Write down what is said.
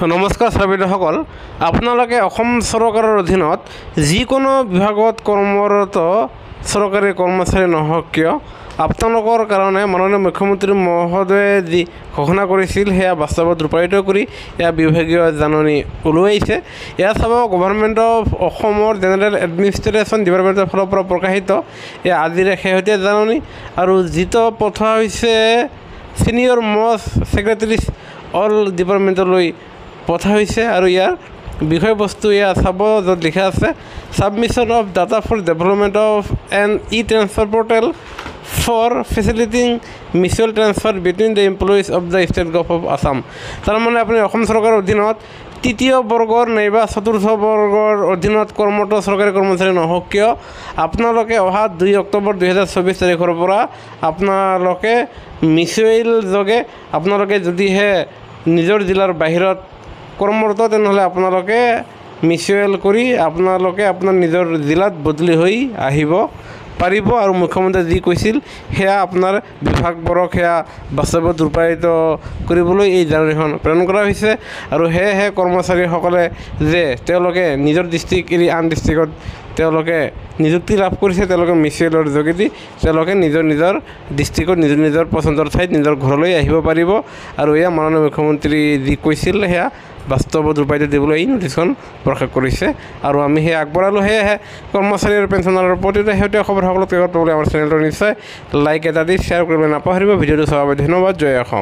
নমস্কাৰ ছাত্ৰসকল, আপোনালোকে অসম চৰকাৰৰ অধীনত যিকোনো বিভাগত কৰ্মৰত চৰকাৰী কৰ্মচাৰী নহওক কিয় আপোনালোকৰ কাৰণে মাননীয় মুখ্যমন্ত্ৰী মহোদয়ে যি ঘোষণা কৰিছিল সেয়া বাস্তৱত ৰূপায়িত কৰি এয়া বিভাগীয় জাননী ওলোৱাইছে। এয়া চাব গভৰ্ণমেণ্ট অফ অসমৰ জেনেৰেল এডমিনিষ্ট্ৰেশ্যন ডিপাৰ্টমেণ্টৰ ফালৰ পৰা প্ৰকাশিত এয়া আজিৰে শেহতীয়া জাননী আৰু যিটো পঠোৱা হৈছে ছিনিয়ৰ মষ্ট ছেক্ৰেটাৰিজ অল ডিপাৰ্টমেণ্টলৈ পঠা হৈছে আৰু ইয়াৰ বিষয়বস্তু এয়া চাব, য'ত লিখা আছে submission of data for development of an e transfer portal for facilitating mutual transfer between the employees of the state government of Assam. তাৰমানে আপুনি অসম চৰকাৰৰ অধীনত তৃতীয় বৰ্গৰ নাইবা চতুৰ্থ বৰ্গৰ অধীনত কৰ্মৰত চৰকাৰী কৰ্মচাৰী নহওক কিয় আপোনালোকে অহা 2 অক্টোবৰ 2024 তাৰিখৰ পৰা আপোনালোকে মিউচুৱেল যোগে আপোনালোকে যদিহে নিজৰ জিলাৰ বাহিৰত কৰ্মৰত তেনেহ'লে আপোনালোকে মিউচুৱেল কৰি আপোনালোকে আপোনাৰ নিজৰ জিলাত বদলি হৈ আহিব পাৰিব আৰু মুখ্যমন্ত্ৰীয়ে যি কৈছিল সেয়া আপোনাৰ বিভাগবোৰক সেয়া বাস্তৱত ৰূপায়িত কৰিবলৈ এই জাননীখন প্ৰেৰণ কৰা হৈছে। আৰু সেয়েহে কৰ্মচাৰীসকলে যে তেওঁলোকে নিজৰ ডিষ্ট্ৰিক্ট এৰি আন ডিষ্ট্ৰিক্টত তেওঁলোকে নিযুক্তি লাভ কৰিছে, তেওঁলোকে মিউচুৱেলৰ যোগেদি তেওঁলোকে নিজৰ ডিষ্ট্ৰিক্টত নিজৰ পচন্দৰ ঠাইত নিজৰ ঘৰলৈ আহিব পাৰিব আৰু এয়া মাননীয় মুখ্যমন্ত্ৰী যি কৈছিল সেয়া বাস্তৱত ৰূপায়িত দিবলৈ এই নটিছখন প্ৰকাশ কৰিছে। আৰু আমি সেয়া আগবঢ়ালোঁ। সেয়েহে কৰ্মচাৰী আৰু পেঞ্চনাৰৰ প্ৰতিটো শেহতীয়া খবৰ সকলোতকৈ আগত পাবলৈ আমাৰ চেনেলটো নিশ্চয় লাইক এটা দি শ্বেয়াৰ কৰিবলৈ নাপাহৰিব। ভিডিঅ'টো চোৱাৰ বাবে ধন্যবাদ। জয় অসম।